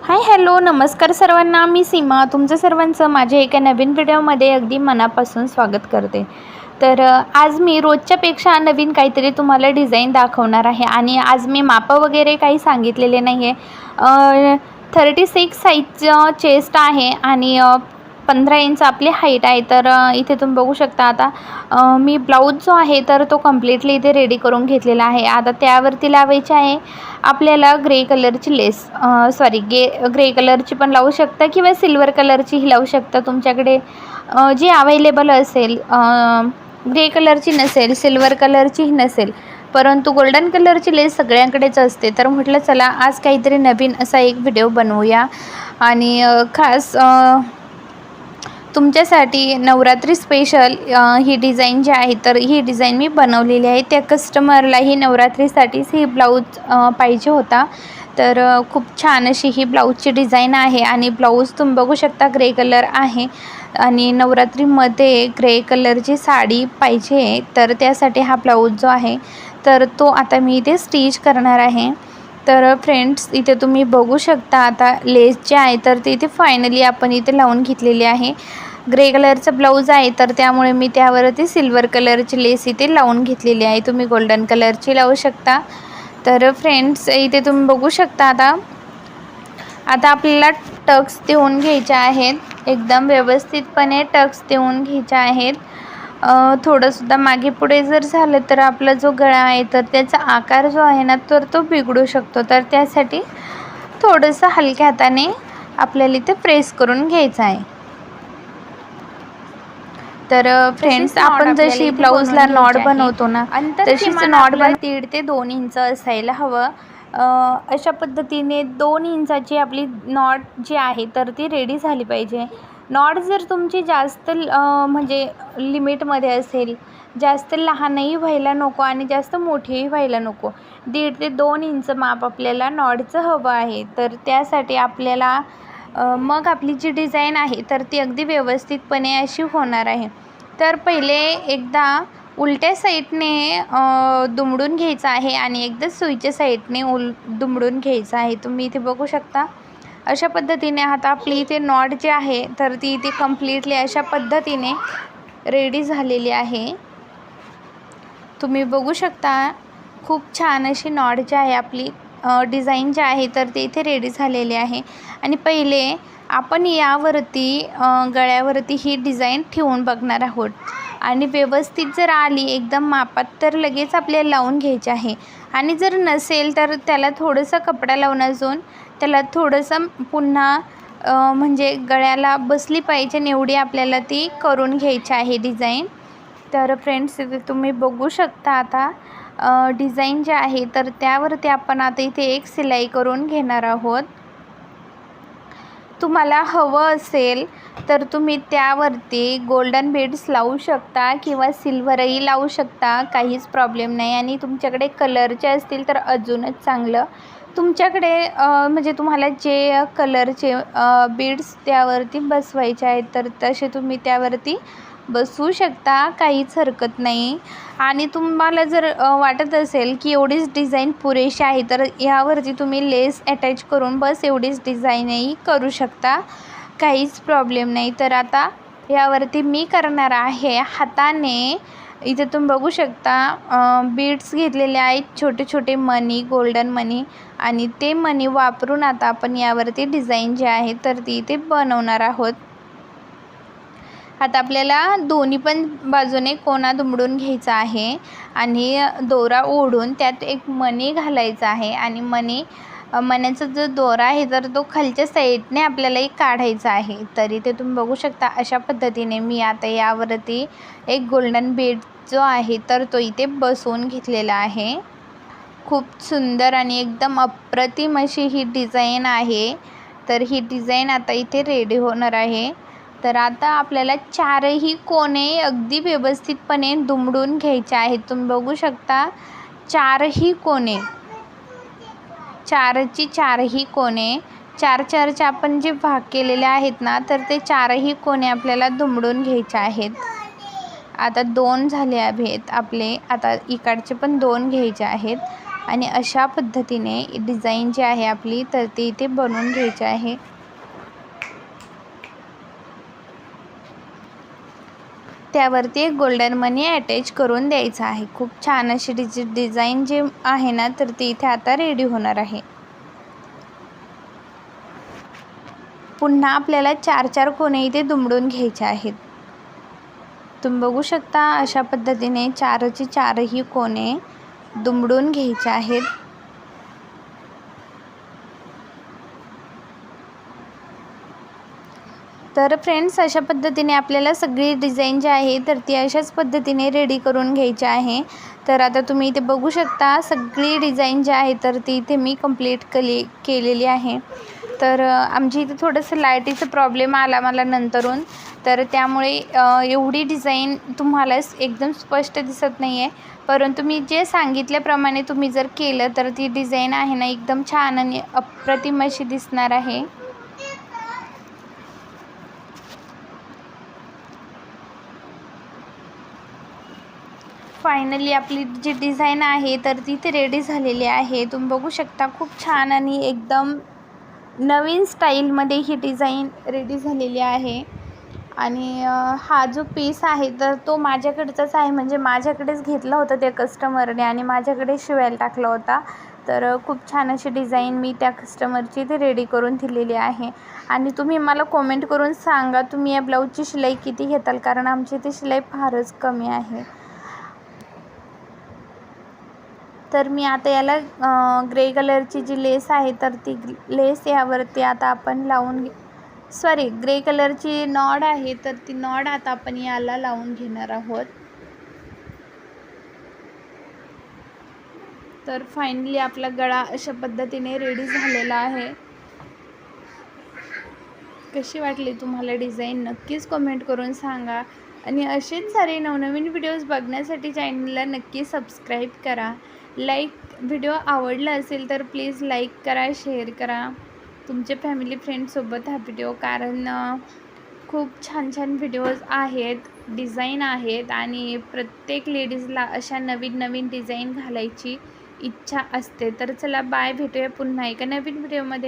Hi hello नमस्कार सर्वांना, मी सीमा तुमचं सर्वांचं माझ्या एका नवीन व्हिडिओमध्ये अगदी मनापासून स्वागत करते। तर आज मी रोजच्यापेक्षा नवीन काहीतरी तुम्हाला डिझाईन दाखवणार आहे आणि आज मी माप वगैरे काही सांगितलेले नाही आहे। 36 साईजचं चेस्ट आहे आणि 15 इंच आपली हाईट आहे। तर इथे तुम्ही बघू शकता आता मी ब्लाऊज जो आहे तर तो कम्प्लीटली इथे रेडी करून घेतलेला आहे। आता त्यावरती लावायची आहे आपल्याला ग्रे कलरची लेस, ग्रे कलरची पण लावू शकता किंवा सिल्वर कलरचीही लावू शकता, तुमच्याकडे जी अवेलेबल असेल। ग्रे कलरची नसेल, सिल्वर कलरचीही नसेल, परंतु गोल्डन कलरची लेस सगळ्यांकडेच असते। तर म्हटलं चला आज काहीतरी नवीन असा एक व्हिडिओ बनवूया आणि खास तुमच्यासाठी नवरात्री स्पेशल ही डिझाईन जी आहे तर ही डिझाईन मी बनवलेली आहे। त्या कस्टमरला ही नवरात्रीसाठीच ही ब्लाऊज पाहिजे होता। तर खूप छान अशी ही ब्लाऊजची डिझाईन आहे आणि ब्लाऊज तुम्ही बघू शकता ग्रे कलर आहे आणि नवरात्रीमध्ये ग्रे कलरची साडी पाहिजे, तर त्यासाठी हा ब्लाऊज जो आहे तर तो आता मी इथे स्टिच करणार आहे। तर फ्रेंड्स इथे तुम्ही बघू शकता आता लेस जे आहे तर ते इथे फायनली आपण इथे लावून घेतलेली आहे। ग्रे कलरचा ब्लाऊज आहे तर त्यामुळे मी त्यावरती सिल्वर कलरची लेस इथे लावून घेतलेली आहे, तुम्ही गोल्डन कलरची लावू शकता। तर फ्रेंड्स इथे तुम्ही बघू शकता आता आपल्याला टक्स देऊन घ्यायचे आहेत, एकदम व्यवस्थितपणे टक्स देऊन घ्यायचे आहेत। थोडंसुद्धा मागे पुढे जर झालं तर आपला जो गळा आहे तर त्याचा आकार जो आहे ना तर तो बिघडू शकतो। तर त्यासाठी थोडंसं हलक्या हाताने आपल्याला इथे प्रेस करून घ्यायचं आहे। तर फ्रेंड्स आपण जशी ब्लाऊजला नॉट बनवतो ना तशीच नॉट 1.5 ते 2 इंच असायला हवं। अशा पद्धतीने 2 इंचाची आपली नॉट जी आहे तर ती रेडी झाली पाहिजे। नॉट जर तुमची जास्त म्हणजे लिमिटमध्ये असेल, जास्त लहानही व्हायला नको आणि जास्त मोठीही व्हायला नको, 1.5 ते 2 इंच माप आपल्याला नॉटचं हवं आहे। तर त्यासाठी आपल्याला मग आपली जी डिझाईन आहे तर ती अगदी व्यवस्थितपणे अशी होणार आहे। तर पहिले एकदा उलट्या साईडने दुमडून घ्यायचं आहे आणि एकदा सुईच्या साईडने दुमडून घ्यायचं आहे। तुम्ही इथे बघू शकता अशा पद्धतीने आता आपली इथे नॉट जी आहे तर ती इथे कम्प्लीटली अशा पद्धतीने रेडी झालेली आहे। तुम्ही बघू शकता खूप छान अशी नॉट जी आहे आपली डिझाईन जी आहे तर ती इथे रेडी झालेली आहे। आणि पहिले आपण यावरती गळ्यावरती ही डिझाईन ठेवून बघणार आहोत आणि व्यवस्थित जर आली एकदम मापात तर लगेच आपल्याला लावून घ्यायची आहे आणि जर नसेल तर त्याला थोडंसं कपडा लावून अजून त्याला थोडंसं पुन्हा म्हणजे गळ्याला बसली पाहिजे एवढी आपल्याला ती करून घ्यायची आहे डिझाईन। तर फ्रेंड्स इथे तुम्ही बघू शकता आता डिझाईन जे आहे तर त्यावरती आपण आता इथे एक सिलाई करून घेणार आहोत। तुम्हाला हवं असेल तर तुम्ही त्यावरती गोल्डन बीड्स लावू शकता किंवा सिल्वरही लावू शकता, काहीच प्रॉब्लेम नाही। आणि तुमच्याकडे कलरचे असतील तर अजूनच चांगलं, तुमच्याकडे म्हणजे तुम्हाला जे कलरचे बीड्स त्यावरती बसवायचे आहेत तर तसे तुम्ही त्यावरती बसवू शकता, काहीच हरकत नाही। आणि तुम्हाला जर वाटत असेल की एवढीच डिझाईन पुरेशी आहे तर यावरती तुम्ही लेस अटॅच करून बस एवढीच डिझाईनही करू शकता, काहीच प्रॉब्लेम नाही। तर आता यावरती मी करणार आहे हाताने, इथे तुम्ही बघू शकता बीड्स घेतलेले आहेत, छोटे छोटे मनी, गोल्डन मनी, आणि ते मनी वापरून आता आपण यावरती डिझाईन जी आहे तर ती इथे बनवणार आहोत। आता आपल्याला दोन्ही पण बाजूने कोना दुमडून घ्यायचा आहे आणि दोरा ओढून त्यात एक मणी घालायचा आहे आणि मण्याचा जो दोरा आहे तर तो खालच्या साईडने आपल्याला एक काढायचा आहे। तर इथे तुम्ही बघू शकता अशा पद्धतीने मी आता यावरती एक गोल्डन बीड जो आहे तर तो इथे बसवून घेतलेला आहे। खूप सुंदर आणि एकदम अप्रतिम अशी ही डिझाईन आहे। तर ही डिझाईन आता इथे रेडी होणार आहे। तर आता आपल्याला चारही कोने अगदी व्यवस्थितपणे दुमडून घ्यायचे आहेत। तुम्ही बघू शकता चारही कोने, चारही कोने, चारचे आपण जे भाग केलेले आहेत ना तर ते चारही कोने आपल्याला दुमडून घ्यायचे आहेत। आता 2 झाले आहेत आपले, आता इकडचे पण 2 घ्यायचे आहेत। आणि अशा पद्धतीने डिझाईन जी आहे आपली तर ती इथे बनवून घ्यायची आहे. त्यावरती एक गोल्डन मनी अटॅच करून द्यायचा आहे. खूप छान अशी डिझाईन जी आहे ना तर ती इथे आता रेडी होणार आहे. पुन्हा आपल्याला 4 कोने इथे दुमडून घ्यायचे आहेत. तुम्ही बघू शकता अशा पद्धतीने 4ही कोने दुमडून घ्यायचे आहेत. तर फ्रेंड्स अशा पद्धतीने आपल्याला सगळी डिझाईन जी आहे तर ती अशाच पद्धतीने रेडी करून घ्यायची आहे. तर आता तुम्ही इथे बघू शकता सगळी डिझाईन जी आहे तर ती इथे मी कंप्लीट केलेली आहे. तर आमची इथे थोडंसं लाईटीचा प्रॉब्लेम आला मला नंतरून, तर त्यामुळे एवढी डिझाईन तुम्हाला एकदम स्पष्ट दिसत नाही आहे. परंतु मी जे सांगितल्याप्रमाणे तुम्ही जर केलं तर ती डिझाईन आहे ना एकदम छान आणि अप्रतिम अशी दिसणार आहे. फायनली आपली जी डिझाईन आहे तर ती इथे रेडी झालेली आहे. तुम्ही बघू शकता खूप छान आणि एकदम नवीन स्टाईलमध्ये ही डिझाईन रेडी झालेली आहे. आणि हा जो पीस आहे तर तो माझ्याकडचाच आहे, म्हणजे माझ्याकडेच घेतला होता त्या कस्टमरने आणि माझ्याकडे शिवायला टाकला होता. तर खूप छान अशी डिझाईन मी त्या कस्टमरची इथे रेडी करून दिलेली आहे. आणि तुम्ही मला कॉमेंट करून सांगा तुम्ही या ब्लाऊजची शिलाई किती घेताल, कारण आमची इथे शिलाई फारच कमी आहे. तर मी आता याला ग्रे कलरची जी लेस आहे तर ती लेस यावरती आता आपण लावून ग्रे कलरची नॉड आहे तर ती नॉड आता आपण याला लावून घेणार आहोत. तर फायनली आपला गळा अशा पद्धतीने रेडी झालेला आहे. कशी वाटली तुम्हाला डिझाईन नक्कीच कमेंट करून सांगा. आणि असेच सारे नवनवीन व्हिडिओज बघण्यासाठी चॅनलला नक्की सबस्क्राईब करा. व्हिडिओ आवडला असेल तर प्लीज लाईक करा, शेअर करा तुमचे फॅमिली फ्रेंड्ससोबत हा व्हिडिओ, कारण खूप छान छान व्हिडिओज आहेत, डिझाईन आहेत आणि प्रत्येक लेडीजला अशा नवीन नवीन डिझाईन घालायची इच्छा असते. तर चला बाय, भेटूया पुन्हा एका नवीन व्हिडिओमध्ये.